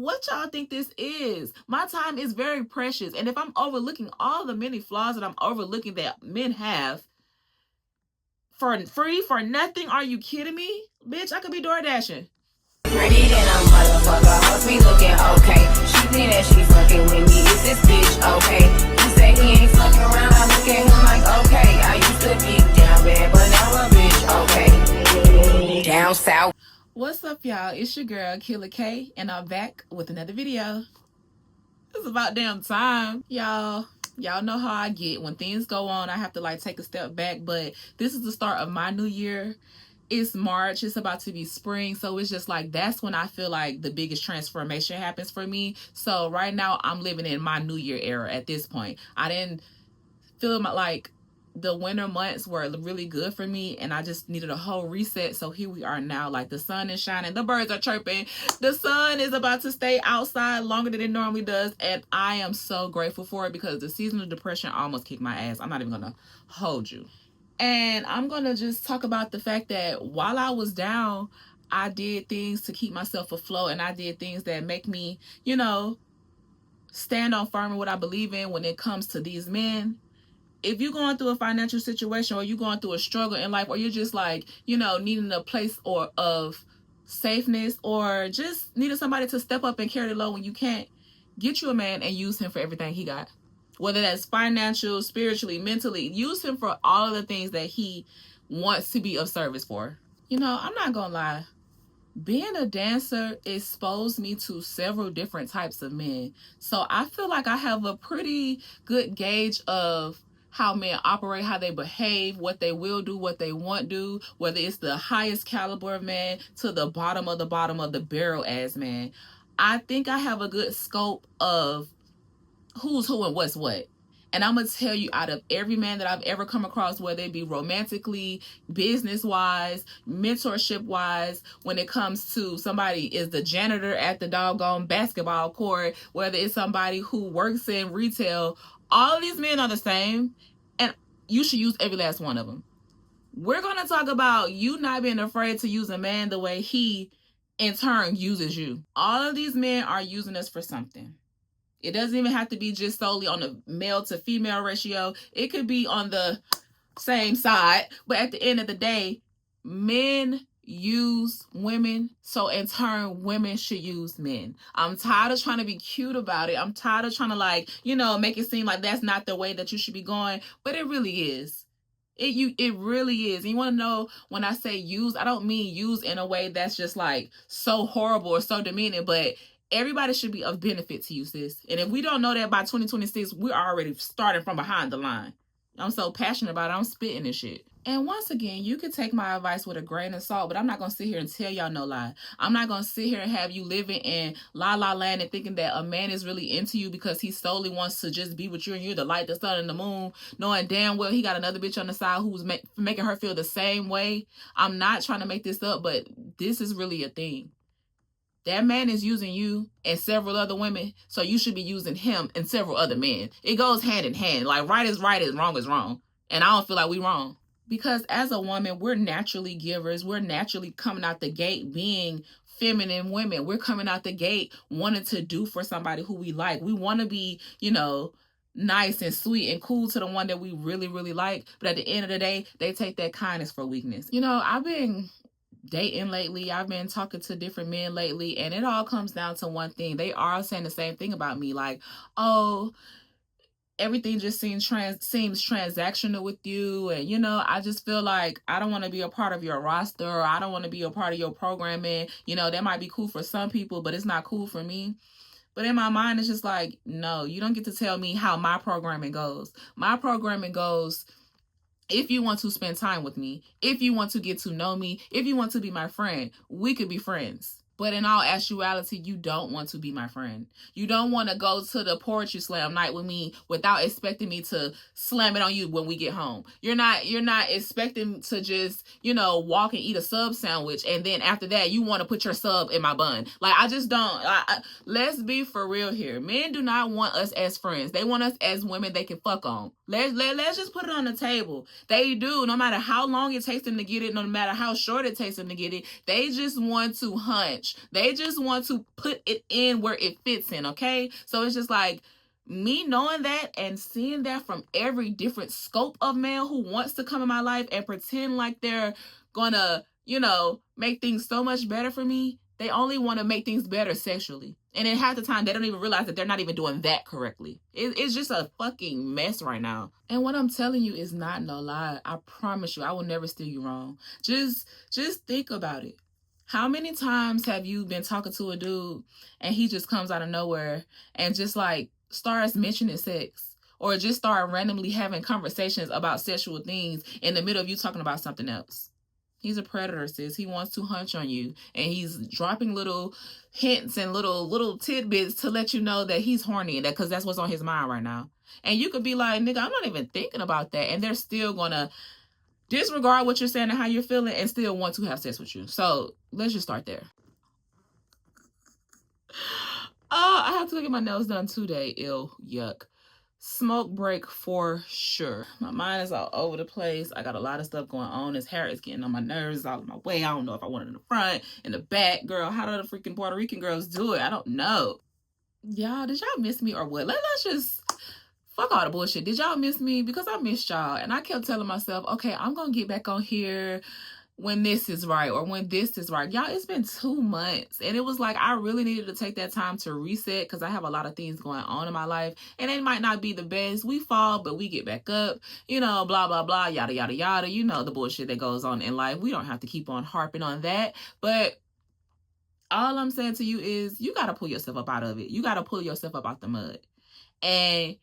what y'all think this is? My time is very precious. And if I'm overlooking all the many flaws that I'm overlooking that men have for free, for nothing, are you kidding me? Bitch, I could be door dashing. Pretty than a motherfucker, hoes be looking okay. She think that she fucking with me, is this bitch okay? He say he ain't fucking around, I look at him like okay. I used to be down bad, but now a bitch okay. Down south. What's up, y'all? It's your girl, Killer K, and I'm back with another video. It's about damn time. Y'all know how I get. When things go on, I have to like take a step back, but this is the start of my new year. It's March, it's about to be spring, so it's just like that's when I feel like the biggest transformation happens for me. So right now I'm living in my new year era at this point. I didn't feel like the winter months were really good for me, and I just needed a whole reset. So here we are now. Like, the sun is shining, the birds are chirping, the sun is about to stay outside longer than it normally does, and I am so grateful for it because the seasonal depression almost kicked my ass. I'm not even gonna hold you. And I'm gonna just talk about the fact that while I was down, I did things to keep myself afloat, and I did things that make me, stand on firm in what I believe in when it comes to these men. If you're going through a financial situation, or you're going through a struggle in life, or you're just like, needing a place of safeness, or just needing somebody to step up and carry the load when you can't, get you a man and use him for everything he got. Whether that's financial, spiritually, mentally, use him for all of the things that he wants to be of service for. I'm not gonna lie. Being a dancer exposed me to several different types of men. So I feel like I have a pretty good gauge of how men operate, how they behave, what they will do, what they won't do, whether it's the highest caliber of man to the bottom of the barrel ass man. I think I have a good scope of who's who and what's what. And I'm going to tell you, out of every man that I've ever come across, whether it be romantically, business-wise, mentorship-wise, when it comes to somebody is the janitor at the doggone basketball court, whether it's somebody who works in retail, all of these men are the same, and you should use every last one of them. We're going to talk about you not being afraid to use a man the way he, in turn, uses you. All of these men are using us for something. It doesn't even have to be just solely on the male to female ratio. It could be on the same side. But at the end of the day, men use women. So in turn, women should use men. I'm tired of trying to be cute about it. I'm tired of trying to make it seem like that's not the way that you should be going. But it really is. It really is. And you want to know, when I say use, I don't mean use in a way that's just like so horrible or so demeaning, but everybody should be of benefit to you, sis. And if we don't know that by 2026, we're already starting from behind the line. I'm so passionate about it. I'm spitting this shit. And once again, you can take my advice with a grain of salt, but I'm not going to sit here and tell y'all no lie. I'm not going to sit here and have you living in la la land and thinking that a man is really into you because he solely wants to just be with you and you're the light, the sun, and the moon, knowing damn well he got another bitch on the side who's making her feel the same way. I'm not trying to make this up, but this is really a thing. That man is using you and several other women, so you should be using him and several other men. It goes hand in hand. Like, right is right and wrong is wrong. And I don't feel like we wrong. Because as a woman, we're naturally givers. We're naturally coming out the gate being feminine women. We're coming out the gate wanting to do for somebody who we like. We want to be, nice and sweet and cool to the one that we really, really like. But at the end of the day, they take that kindness for weakness. I've been dating lately. I've been talking to different men lately, and it all comes down to one thing. They are saying the same thing about me, like, oh, everything just seems transactional with you, and I just feel like I don't want to be a part of your roster, or I don't want to be a part of your programming. That might be cool for some people, but it's not cool for me. But in my mind, it's just like, no, you don't get to tell me how my programming goes. My programming goes, if you want to spend time with me, if you want to get to know me, if you want to be my friend, we could be friends. But in all actuality, you don't want to be my friend. You don't want to go to the poetry slam night with me without expecting me to slam it on you when we get home. You're not expecting to just, walk and eat a sub sandwich, and then after that, you want to put your sub in my bun. Like, I just don't. Let's be for real here. Men do not want us as friends. They want us as women they can fuck on. Let's just put it on the table. They do. No matter how long it takes them to get it, no matter how short it takes them to get it, they just want to hunch much. They just want to put it in where it fits in, okay? So it's just like, me knowing that and seeing that from every different scope of male who wants to come in my life and pretend like they're gonna, make things so much better for me, they only want to make things better sexually. And then half the time, they don't even realize that they're not even doing that correctly. It's just a fucking mess right now. And what I'm telling you is not no lie. I promise you, I will never steer you wrong. Just think about it. How many times have you been talking to a dude and he just comes out of nowhere and just like starts mentioning sex, or just start randomly having conversations about sexual things in the middle of you talking about something else? He's a predator, sis. He wants to hunch on you, and he's dropping little hints and little tidbits to let you know that he's horny, because that's what's on his mind right now. And you could be like, nigga, I'm not even thinking about that, and they're still gonna disregard what you're saying and how you're feeling and still want to have sex with you. So let's just start there. Oh, I have to go get my nails done today. Ew, yuck. Smoke break for sure. My mind is all over the place. I got a lot of stuff going on. This hair is getting on my nerves, all in my way. I don't know if I want it in the front, in the back. Girl, how do the freaking Puerto Rican girls do it? I don't know. Y'all, did y'all miss me or what? Let's just fuck all the bullshit. Did y'all miss me? Because I missed y'all. And I kept telling myself, okay, I'm going to get back on here when this is right, or when this is right. Y'all, it's been 2 months, and it was like I really needed to take that time to reset, because I have a lot of things going on in my life, and it might not be the best. We fall, but we get back up, blah, blah, blah, yada, yada, yada. The bullshit that goes on in life. We don't have to keep on harping on that, but all I'm saying to you is you got to pull yourself up out of it. You got to pull yourself up out the mud. And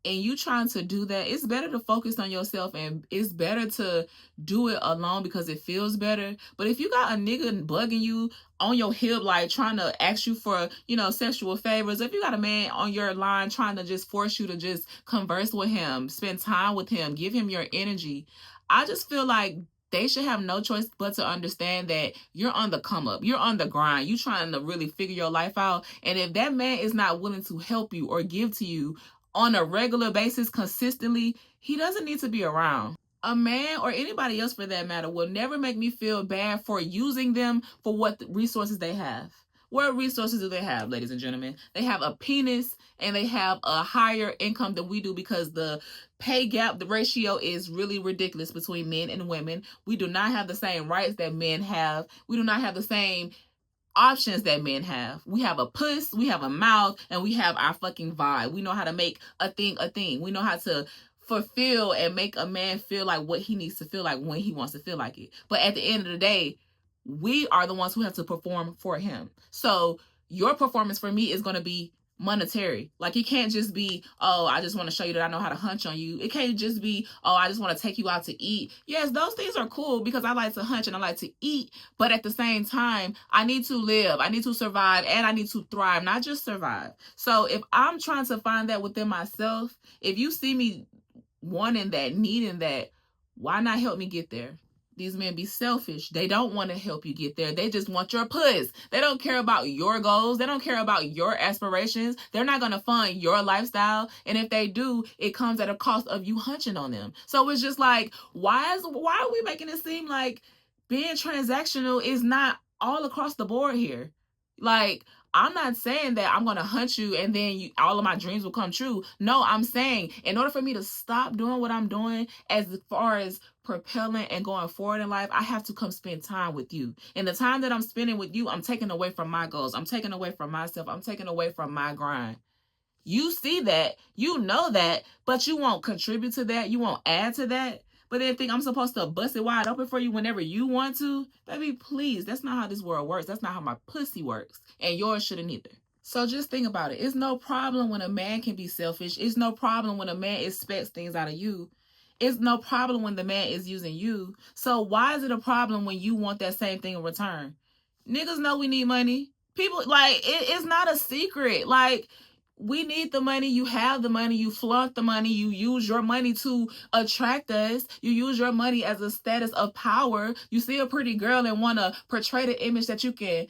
you trying to do that, it's better to focus on yourself, and it's better to do it alone because it feels better. But if you got a nigga bugging you on your hip, like trying to ask you for, sexual favors, if you got a man on your line trying to just force you to just converse with him, spend time with him, give him your energy, I just feel like they should have no choice but to understand that you're on the come up. You're on the grind. You're trying to really figure your life out. And if that man is not willing to help you or give to you on a regular basis consistently, he doesn't need to be around. A man, or anybody else for that matter, will never make me feel bad for using them for what resources they have. What resources do they have, ladies and gentlemen? They have a penis, and they have a higher income than we do, because the pay gap, the ratio is really ridiculous between men and women. We do not have the same rights that men have. We do not have the same options that men have. We have a puss, we have a mouth, and we have our fucking vibe. We know how to make a thing a thing. We know how to fulfill and make a man feel like what he needs to feel like when he wants to feel like it. But at the end of the day, we are the ones who have to perform for him. So your performance for me is going to be monetary. Like, it can't just be, oh, I just want to show you that I know how to hunch on you. It can't just be, oh, I just want to take you out to eat. Yes, those things are cool because I like to hunch and I like to eat, but at the same time, I need to live, I need to survive, and I need to thrive, not just survive. So if I'm trying to find that within myself, if you see me wanting that, needing that, why not help me get there? These men be selfish. They don't want to help you get there. They just want your puss. They don't care about your goals. They don't care about your aspirations. They're not going to fund your lifestyle. And if they do, it comes at a cost of you hunching on them. So it's just like, why are we making it seem like being transactional is not all across the board here? Like, I'm not saying that I'm going to hunt you and then all of my dreams will come true. No, I'm saying in order for me to stop doing what I'm doing as far as propelling and going forward in life, I have to come spend time with you. And the time that I'm spending with you, I'm taking away from my goals. I'm taking away from myself. I'm taking away from my grind. You see that, you know that, but you won't contribute to that. You won't add to that. But then think I'm supposed to bust it wide open for you whenever you want to? Baby, please. That's not how this world works. That's not how my pussy works. And yours shouldn't either. So just think about it. It's no problem when a man can be selfish. It's no problem when a man expects things out of you. It's no problem when the man is using you. So why is it a problem when you want that same thing in return? Niggas know we need money. People, like, it's not a secret. Like, we need the money. You have the money. You flaunt the money. You use your money to attract us. You use your money as a status of power. You see a pretty girl and want to portray the image that you can,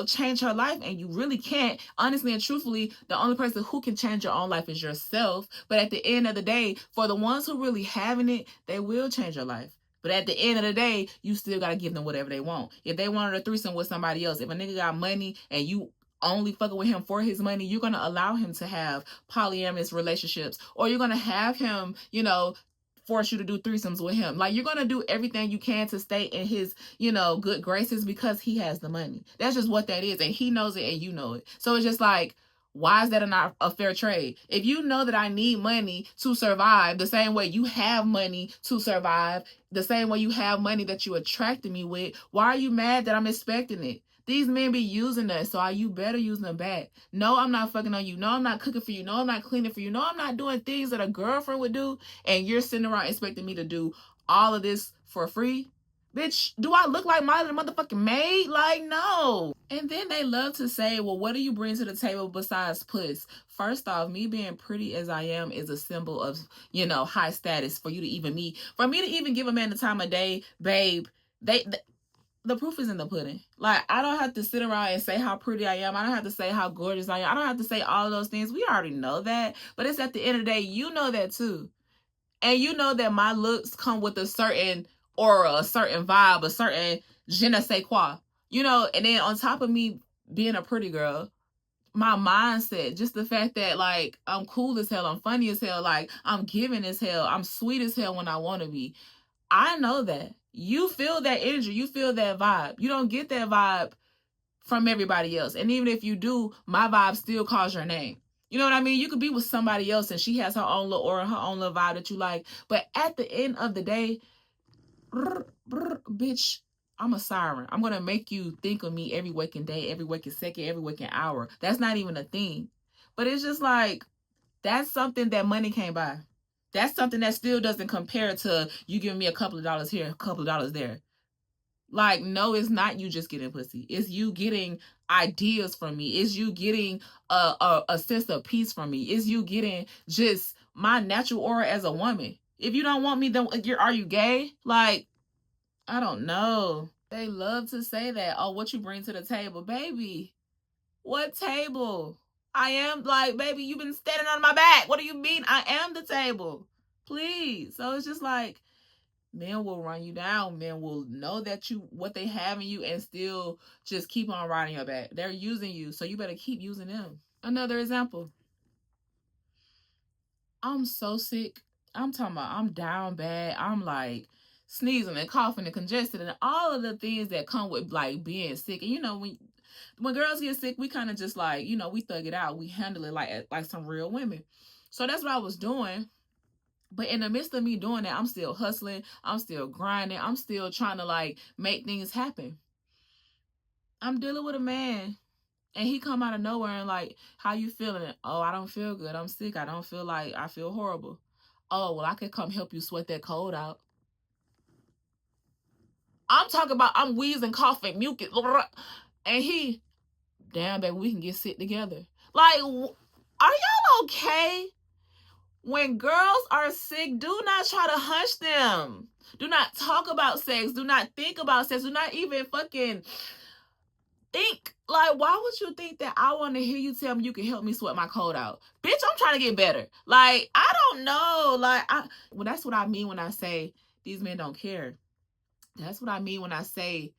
change her life, and you really can't. Honestly and truthfully, the only person who can change your own life is yourself. But at the end of the day, for the ones who really having it, they will change your life. But at the end of the day, you still gotta give them whatever they want. If they wanted a threesome with somebody else, if a nigga got money and you only fucking with him for his money, you're gonna allow him to have polyamorous relationships, or you're gonna have him, force you to do threesomes with him. Like, you're gonna do everything you can to stay in his, good graces because he has the money. That's just what that is, and he knows it and you know it. So it's just like, why is that not a fair trade? If you know that I need money to survive, the same way you have money to survive, the same way you have money that you attracted me with, why are you mad that I'm expecting it? These men be using us, so you better use them back. No, I'm not fucking on you. No, I'm not cooking for you. No, I'm not cleaning for you. No, I'm not doing things that a girlfriend would do, and you're sitting around expecting me to do all of this for free? Bitch, do I look like my motherfucking maid? Like, no. And then they love to say, well, what do you bring to the table besides puss? First off, me being pretty as I am is a symbol of, high status for you to even me. For me to even give a man the time of day, babe, the proof is in the pudding. Like, I don't have to sit around and say how pretty I am. I don't have to say how gorgeous I am. I don't have to say all of those things. We already know that. But it's at the end of the day, you know that too. And you know that my looks come with a certain aura, a certain vibe, a certain je ne sais quoi. And then on top of me being a pretty girl, my mindset, just the fact that, like, I'm cool as hell, I'm funny as hell, like, I'm giving as hell, I'm sweet as hell when I want to be. I know that. You feel that energy. You feel that vibe. You don't get that vibe from everybody else. And even if you do, my vibe still calls your name. You know what I mean? You could be with somebody else and she has her own little aura, her own little vibe that you like. But at the end of the day, bitch, I'm a siren. I'm going to make you think of me every waking day, every waking second, every waking hour. That's not even a thing. But it's just like, that's something that money can't buy. That's something that still doesn't compare to you giving me a couple of dollars here, a couple of dollars there. Like, no, it's not you just getting pussy. It's you getting ideas from me. It's you getting a sense of peace from me. It's you getting just my natural aura as a woman. If you don't want me, then are you gay? Like, I don't know. They love to say that. Oh, what you bring to the table, baby? What table? I am, like, baby, you've been standing on my back. What do you mean? I am the table. Please. So it's just like, men will run you down. Men will know that what they have in you and still just keep on riding your back. They're using you, so you better keep using them. Another example. I'm so sick. I'm talking about I'm down bad. I'm like sneezing and coughing and congested and all of the things that come with, like, being sick. And when girls get sick, we kind of just, like, we thug it out. We handle it like some real women. So that's what I was doing. But in the midst of me doing that, I'm still hustling. I'm still grinding. I'm still trying to, like, make things happen. I'm dealing with a man, and he come out of nowhere and, like, how you feeling? Oh, I don't feel good. I'm sick. I don't feel like, I feel horrible. Oh, well, I could come help you sweat that cold out. I'm talking about I'm wheezing, coughing, mucus. And he, damn, baby, we can get sick together. Like, are y'all okay? When girls are sick, do not try to hush them. Do not talk about sex. Do not think about sex. Do not even fucking think. Like, why would you think that I want to hear you tell me you can help me sweat my cold out? Bitch, I'm trying to get better. Like, I don't know. Like, well, that's what I mean when I say these men don't care. That's what I mean when I say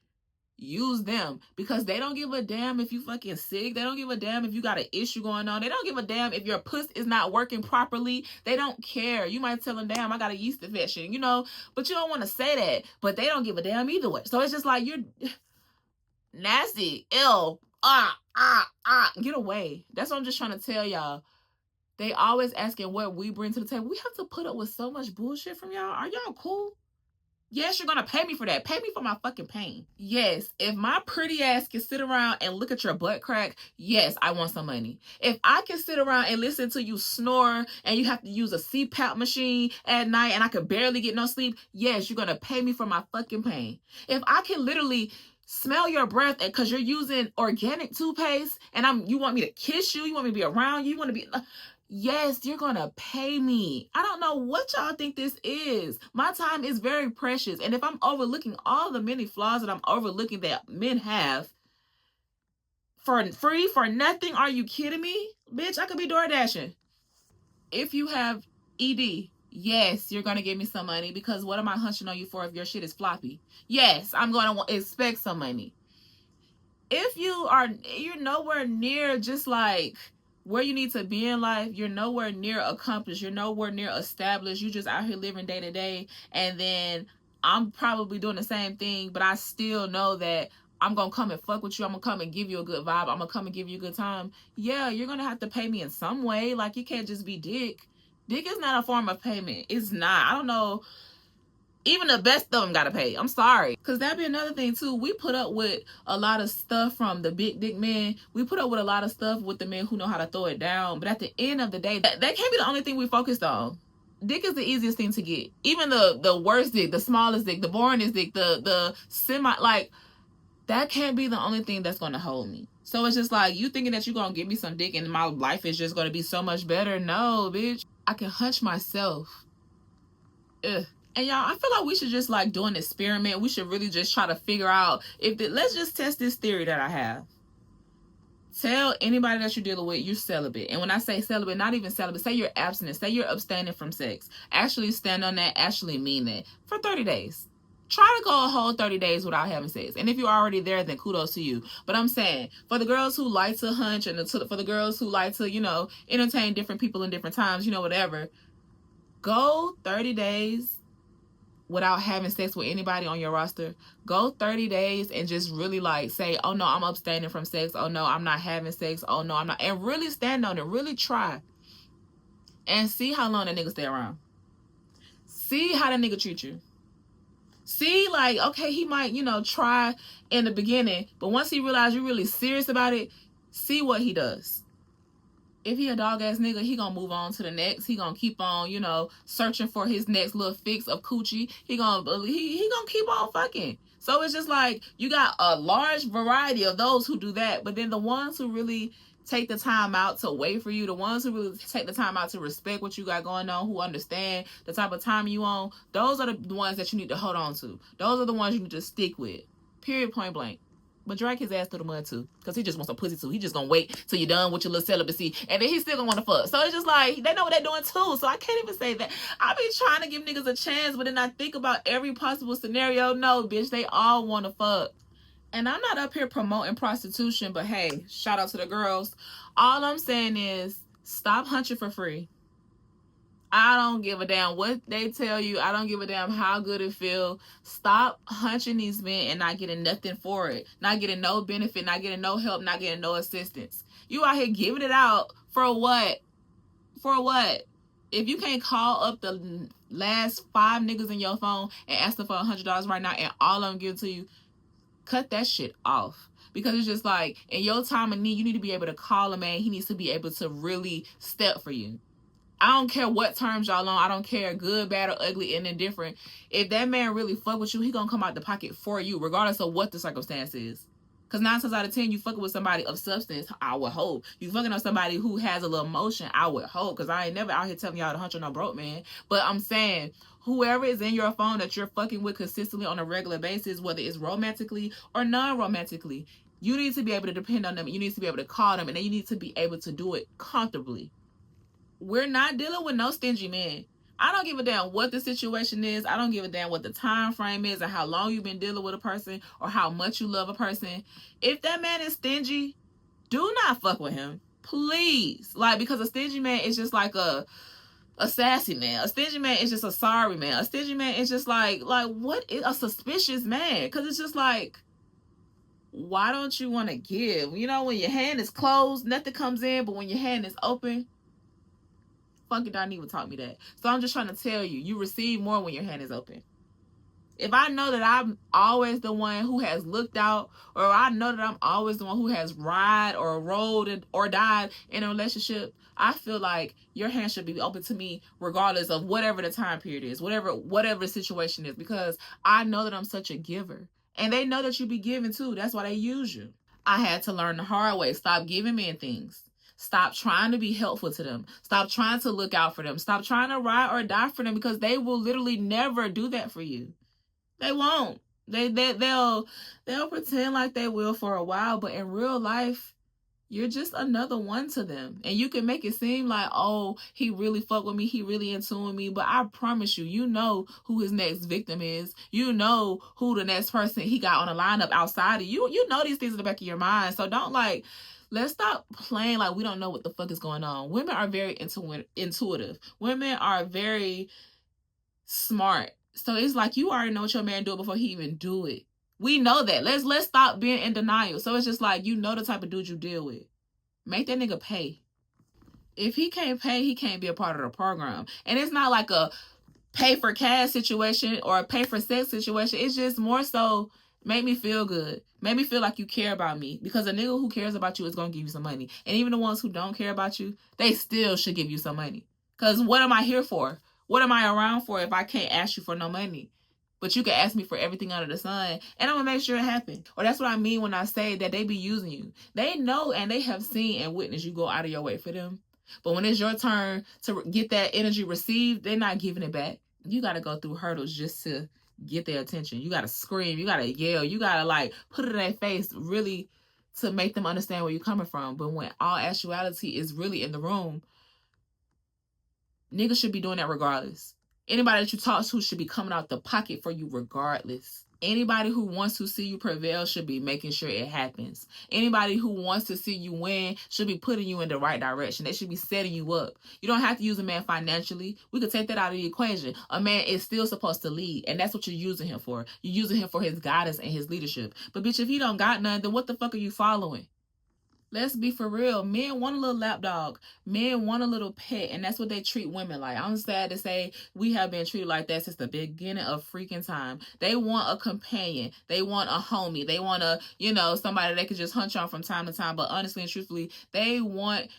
use them, because they don't give a damn if you fucking sick. They don't give a damn if you got an issue going on. They don't give a damn if your puss is not working properly. They don't care. You might tell them, damn, I got a yeast infection, but you don't want to say that. But they don't give a damn either way. So it's just like, you're nasty, ill, get away. That's what I'm just trying to tell y'all. They always asking what we bring to the table. We have to put up with so much bullshit from y'all. Are y'all cool? Yes, you're going to pay me for that. Pay me for my fucking pain. Yes, if my pretty ass can sit around and look at your butt crack, yes, I want some money. If I can sit around and listen to you snore and you have to use a CPAP machine at night and I can barely get no sleep, yes, you're going to pay me for my fucking pain. If I can literally smell your breath because you're using organic toothpaste and you want me to kiss you, you want me to be around you want to be... Yes, you're going to pay me. I don't know what y'all think this is. My time is very precious. And if I'm overlooking all the many flaws that I'm overlooking that men have for free, for nothing, are you kidding me? Bitch, I could be door dashing. If you have ED, Yes, you're going to give me some money, because what am I hunching on you for if your shit is floppy? Yes, I'm going to expect some money. If you're nowhere near just like where you need to be in life, you're nowhere near accomplished, you're nowhere near established, you just out here living day to day, and then I'm probably doing the same thing, but I still know that I'm gonna come and fuck with you, I'm gonna come and give you a good vibe, I'm gonna come and give you a good time. Yeah, you're gonna have to pay me in some way. Like, you can't just be dick is not a form of payment. It's not. I don't know, even the best of them gotta pay. I'm sorry. Because that'd be another thing too. We put up with a lot of stuff from the big dick men. We put up with a lot of stuff with the men who know how to throw it down. But at the end of the day, that can't be the only thing we focused on. Dick is the easiest thing to get. Even the worst dick, the smallest dick, the boringest dick, the semi, like, that can't be the only thing that's gonna hold me. So it's just like, you thinking that you're gonna give me some dick and my life is just gonna be so much better. No, bitch. I can hunch myself. Ugh. And y'all, I feel like we should just like do an experiment. We should really just try to figure out if let's just test this theory that I have. Tell anybody that you're dealing with you're celibate. And when I say celibate, not even celibate, say you're abstinent, say you're abstaining from sex. Actually stand on that, actually mean that for 30 days. Try to go a whole 30 days without having sex. And if you're already there, then kudos to you. But I'm saying, for the girls who like to hunch, and for the girls who like to, entertain different people in different times, whatever, go 30 days without having sex with anybody on your roster. Go 30 days and just really like say, oh no, I'm abstaining from sex. Oh no, I'm not having sex. Oh no, I'm not. And really stand on it. Really try. And see how long that nigga stay around. See how that nigga treat you. See, like, okay, he might, try in the beginning, but once he realizes you're really serious about it, see what he does. If he a dog ass nigga, he gonna move on to the next. He gonna keep on, searching for his next little fix of coochie. He gonna keep on fucking. So it's just like, you got a large variety of those who do that, but then the ones who really take the time out to wait for you, the ones who really take the time out to respect what you got going on, who understand the type of time you on, those are the ones that you need to hold on to. Those are the ones you need to stick with. Period, point blank. But drag his ass through the mud too, because he just wants a pussy too. He just gonna wait till you're done with your little celibacy, and then he's still gonna want to fuck. So it's just like, they know what they're doing too. So I can't even say that. I be trying to give niggas a chance, but then I think about every possible scenario. No, bitch, they all want to fuck. And I'm not up here promoting prostitution, but hey, shout out to the girls. All I'm saying is, stop hunching for free. I don't give a damn what they tell you. I don't give a damn how good it feels. Stop hunching these men and not getting nothing for it. Not getting no benefit, not getting no help, not getting no assistance. You out here giving it out for what? For what? If you can't call up the last 5 niggas in your phone and ask them for $100 right now and all of them give it to you, cut that shit off. Because it's just like, in your time of need, you need to be able to call a man. He needs to be able to really step for you. I don't care what terms y'all on. I don't care, good, bad, or ugly, and indifferent. If that man really fuck with you, he gonna come out the pocket for you, regardless of what the circumstance is. Because 9 times out of 10, you fucking with somebody of substance, I would hope. You fucking on somebody who has a little emotion, I would hope. Because I ain't never out here telling y'all to hunch on no broke man. But I'm saying, whoever is in your phone that you're fucking with consistently on a regular basis, whether it's romantically or non-romantically, you need to be able to depend on them. You need to be able to call them. And then you need to be able to do it comfortably. We're not dealing with no stingy men. I don't give a damn what the situation is. I don't give a damn what the time frame is or how long you've been dealing with a person or how much you love a person. If that man is stingy, do not fuck with him. Please. Like, because a stingy man is just like a sassy man. A stingy man is just a sorry man. A stingy man is just like what is a suspicious man? Because it's just like, why don't you want to give? When your hand is closed, nothing comes in, but when your hand is open, Funky Don even taught me that. So I'm just trying to tell you, you receive more when your hand is open. If I know that I'm always the one who has looked out, or I know that I'm always the one who has ride or rolled or died in a relationship, I feel like your hand should be open to me regardless of whatever the time period is, whatever the situation is, because I know that I'm such a giver. And they know that you be giving too. That's why they use you. I had to learn the hard way. Stop giving men things. Stop trying to be helpful to them. Stop trying to look out for them. Stop trying to ride or die for them, because they will literally never do that for you. They won't. They'll pretend like they will for a while, but in real life, You're just another one to them. And you can make it seem like, oh, he really fuck with me, he really in tune with me. But I promise you, you know who his next victim is. You know who the next person he got on the lineup outside of you. You know these things in the back of your mind. So don't like, let's stop playing like we don't know what the fuck is going on. Women are very intuitive. Women are very smart. So it's like you already know what your man do before he even do it. We know that. Let's stop being in denial. So it's just like, you know the type of dude you deal with. Make that nigga pay. If he can't pay, he can't be a part of the program. And it's not like a pay for cash situation or a pay for sex situation. It's just more so make me feel good. Make me feel like you care about me. Because a nigga who cares about you is going to give you some money. And even the ones who don't care about you, they still should give you some money. Because what am I here for? What am I around for if I can't ask you for no money? But you can ask me for everything under the sun, and I'm going to make sure it happens. Or that's what I mean when I say that they be using you. They know and they have seen and witnessed you go out of your way for them. But when it's your turn to get that energy received, they're not giving it back. You got to go through hurdles just to get their attention. You got to scream. You got to yell. You got to like put it in their face really to make them understand where you're coming from. But when all actuality is really in the room, niggas should be doing that regardless. Anybody that you talk to should be coming out the pocket for you regardless. Anybody who wants to see you prevail should be making sure it happens. Anybody who wants to see you win should be putting you in the right direction. They should be setting you up. You don't have to use a man financially. We could take that out of the equation. A man is still supposed to lead, and that's what you're using him for. You're using him for his guidance and his leadership. But bitch, if he don't got none, then what the fuck are you following? Let's be for real. Men want a little lapdog. Men want a little pet, and that's what they treat women like. I'm sad to say we have been treated like that since the beginning of freaking time. They want a companion. They want a homie. They want a, somebody they could just hunch on from time to time. But honestly and truthfully, they want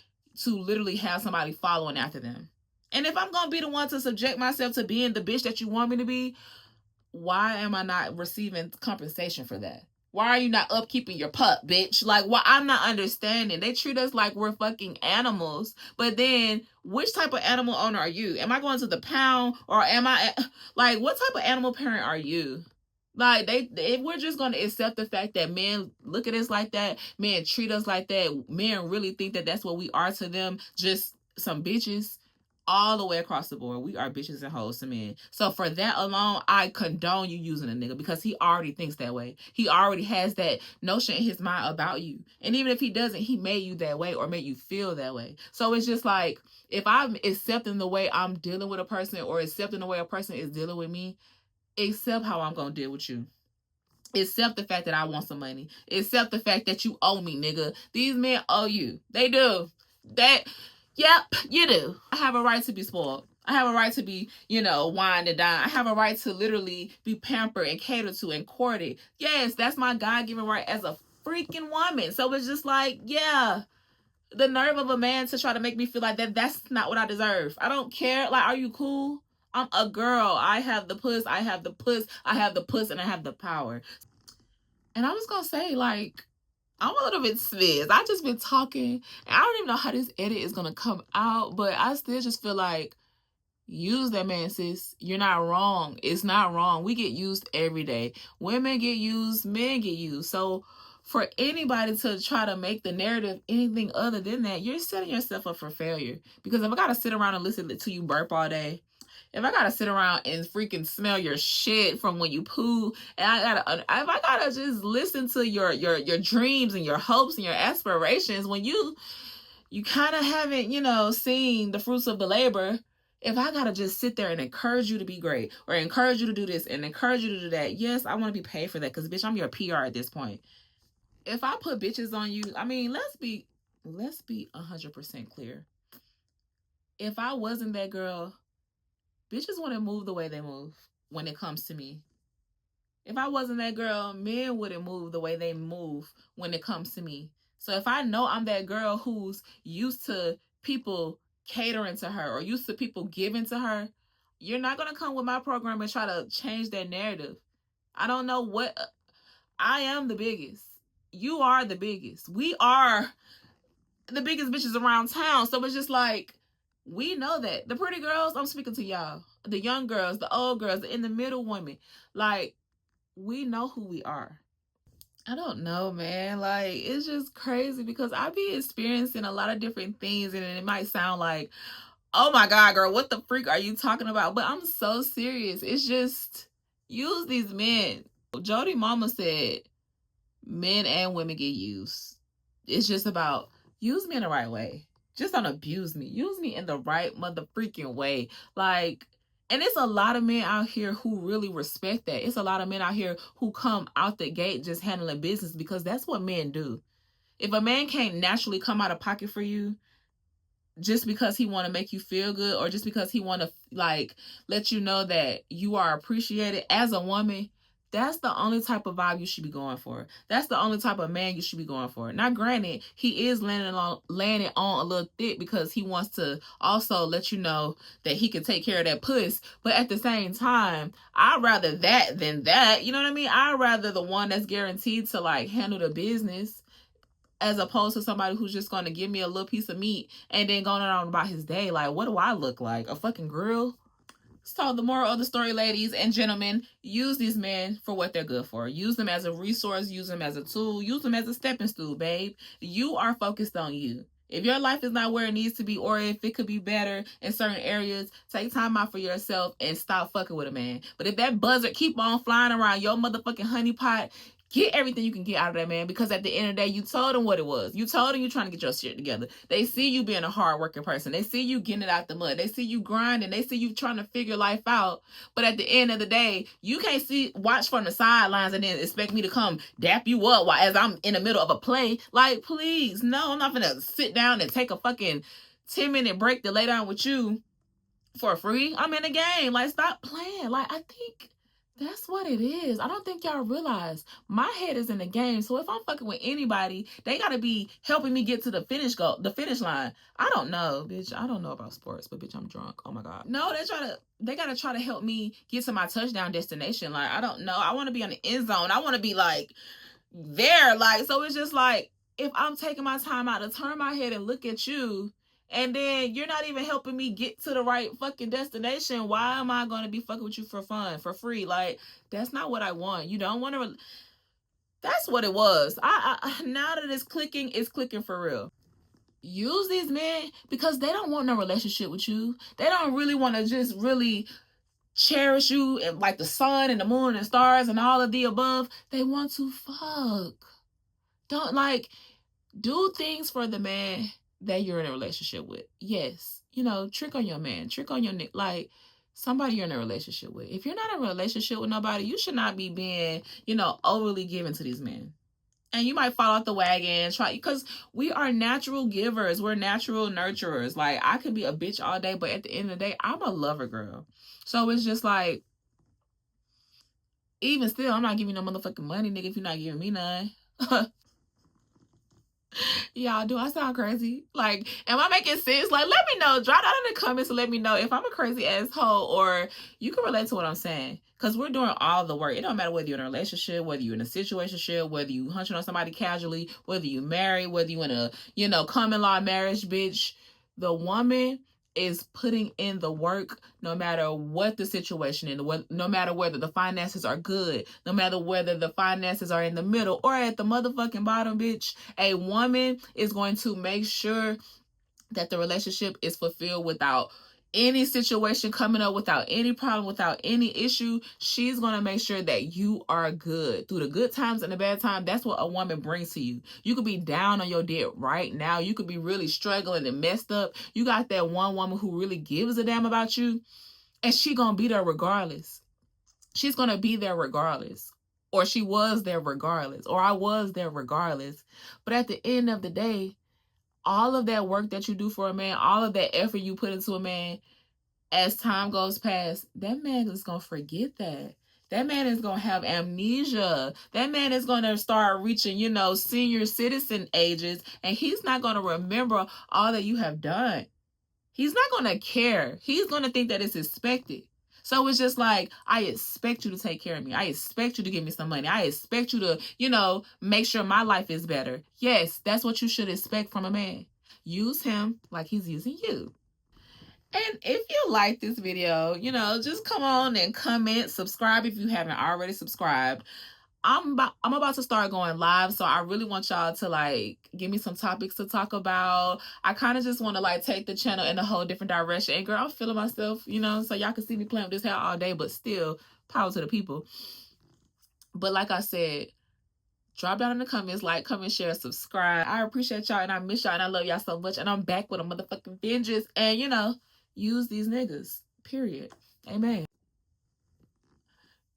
to literally have somebody following after them. And if I'm going to be the one to subject myself to being the bitch that you want me to be, why am I not receiving compensation for that? Why are you not upkeeping your pup, bitch? Like, why? I'm not understanding. They treat us like we're fucking animals. But then, which type of animal owner are you? Am I going to the pound? Or am I, like, what type of animal parent are you? Like, we're just going to accept the fact that men look at us like that. Men treat us like that. Men really think that that's what we are to them. Just some bitches. All the way across the board, we are bitches and hoes to men. So for that alone, I condone you using a nigga because he already thinks that way. He already has that notion in his mind about you. And even if he doesn't, he made you that way or made you feel that way. So it's just like, if I'm accepting the way I'm dealing with a person or accepting the way a person is dealing with me, accept how I'm going to deal with you. Accept the fact that I want some money. Accept the fact that you owe me, nigga. These men owe you. They do. Yep, you do. I have a right to be spoiled. I have a right to be, wined and dined. I have a right to literally be pampered and catered to and courted. Yes, that's my God-given right as a freaking woman. So it's just like, yeah, the nerve of a man to try to make me feel like that's not what I deserve. I don't care. Like, are you cool? I'm a girl. I have the puss. I have the puss. I have the puss and I have the power. And I was going to say, like, I'm a little bit smizzed. I just been talking, and I don't even know how this edit is gonna come out, but I still just feel like, use that man, sis. You're not wrong. It's not wrong. We get used every day. Women get used, men get used. So for anybody to try to make the narrative anything other than that, you're setting yourself up for failure. Because if I gotta sit around and listen to you burp all day, if I gotta sit around and freaking smell your shit from when you poo, and if I gotta just listen to your dreams and your hopes and your aspirations when you kind of haven't, seen the fruits of the labor, if I gotta just sit there and encourage you to be great or encourage you to do this and encourage you to do that, yes, I want to be paid for that because, bitch, I'm your PR at this point. If I put bitches on you, I mean, let's be 100% clear. If I wasn't that girl, bitches wouldn't move the way they move when it comes to me. If I wasn't that girl, men wouldn't move the way they move when it comes to me. So if I know I'm that girl who's used to people catering to her or used to people giving to her, you're not going to come with my program and try to change that narrative. I don't know what... I am the biggest. You are the biggest. We are the biggest bitches around town. So it's just like, we know that. The pretty girls, I'm speaking to y'all. The young girls, the old girls, the in the middle women. Like, we know who we are. I don't know, man. Like, it's just crazy because I be experiencing a lot of different things, and it might sound like, oh my God, girl, what the freak are you talking about? But I'm so serious. It's just, use these men. Jody Mama said men and women get used. It's just about use me in the right way. Just don't abuse me. Use me in the right mother freaking way. Like, and it's a lot of men out here who really respect that. It's a lot of men out here who come out the gate just handling business because that's what men do. If a man can't naturally come out of pocket for you, just because he want to make you feel good or just because he want to like let you know that you are appreciated as a woman, that's the only type of vibe you should be going for. That's the only type of man you should be going for. Now granted, he is landing on a little thick because he wants to also let you know that he can take care of that puss, but at the same time, I'd rather that than that. You know what I mean? I'd rather the one that's guaranteed to like handle the business as opposed to somebody who's just going to give me a little piece of meat and then going on about his day. Like, what do I look like? A fucking grill? So the moral of the story, ladies and gentlemen, use these men for what they're good for. Use them as a resource. Use them as a tool. Use them as a stepping stool, babe. You are focused on you. If your life is not where it needs to be, or if it could be better in certain areas, take time out for yourself and stop fucking with a man. But if that buzzard keep on flying around your motherfucking honeypot, get everything you can get out of that man, because at the end of the day, you told him what it was. You told him you're trying to get your shit together. They see you being a hardworking person. They see you getting it out the mud. They see you grinding. They see you trying to figure life out. But at the end of the day, you can't watch from the sidelines and then expect me to come dap you up while as I'm in the middle of a play. Like, please, no, I'm not gonna sit down and take a fucking 10-minute break to lay down with you for free. I'm in the game. Like, stop playing. Like, I think that's what it is. I don't think y'all realize my head is in the game. So if I'm fucking with anybody, they gotta be helping me get to the finish line. I don't know, bitch. I don't know about sports, but bitch, I'm drunk. Oh my God. No, they gotta try to help me get to my touchdown destination. Like, I don't know. I want to be on the end zone. I want to be like there. Like, so it's just like, if I'm taking my time out to turn my head and look at you, and then you're not even helping me get to the right fucking destination, why am I going to be fucking with you for fun, for free? Like, that's not what I want. You don't want to. That's what it was. I now that it's clicking for real. Use these men because they don't want no relationship with you. They don't really want to just really cherish you and like the sun and the moon and stars and all of the above. They want to fuck. Don't like do things for the man that you're in a relationship with. Yes, trick on your man, trick on your like somebody you're in a relationship with. If you're not in a relationship with nobody, you should not be being, overly given to these men. And you might fall off the wagon, because we are natural givers. We're natural nurturers. Like, I could be a bitch all day, but at the end of the day, I'm a lover girl. So it's just like, even still, I'm not giving you no motherfucking money, nigga, if you're not giving me none. Y'all, do I sound crazy? Like, am I making sense? Like, let me know. Drop down in the comments and let me know if I'm a crazy asshole or you can relate to what I'm saying. Because we're doing all the work. It don't matter whether you're in a relationship, whether you're in a situationship, whether you hunching on somebody casually, whether you married, whether you in a, common law marriage, bitch. The woman is putting in the work no matter what the situation is, no matter whether the finances are good, no matter whether the finances are in the middle or at the motherfucking bottom, bitch. A woman is going to make sure that the relationship is fulfilled without any situation coming up, without any problem, without any issue. She's going to make sure that you are good through the good times and the bad times. That's what a woman brings to you. You could be down on your debt right now. You could be really struggling and messed up. You got that one woman who really gives a damn about you, and she going to be there regardless. She's going to be there regardless. Or she was there regardless. Or I was there regardless. But at the end of the day, all of that work that you do for a man, all of that effort you put into a man, as time goes past, that man is going to forget that. That man is going to have amnesia. That man is going to start reaching, senior citizen ages, and he's not going to remember all that you have done. He's not going to care. He's going to think that it's expected. So it's just like, I expect you to take care of me. I expect you to give me some money. I expect you to, make sure my life is better. Yes, that's what you should expect from a man. Use him like he's using you. And if you like this video, just come on and comment, subscribe if you haven't already subscribed. I'm about to start going live, so I really want y'all to like give me some topics to talk about. I kind of just want to like take the channel in a whole different direction. And girl, I'm feeling myself, you know, so y'all can see me playing with this hair all day, but still power to the people. But like I said, drop down in the comments, like, comment, share, subscribe. I appreciate y'all and I miss y'all and I love y'all so much. And I'm back with a motherfucking vengeance. And you know, use these niggas. Period. Amen.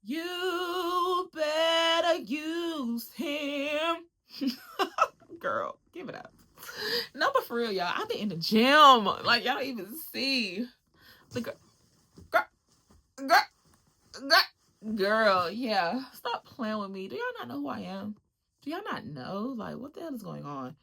You better use him. Girl, give it up. No, but for real, y'all, I've been in the gym. Like, y'all don't even see. The girl, yeah. Stop playing with me. Do y'all not know who I am? Do y'all not know? Like, what the hell is going on?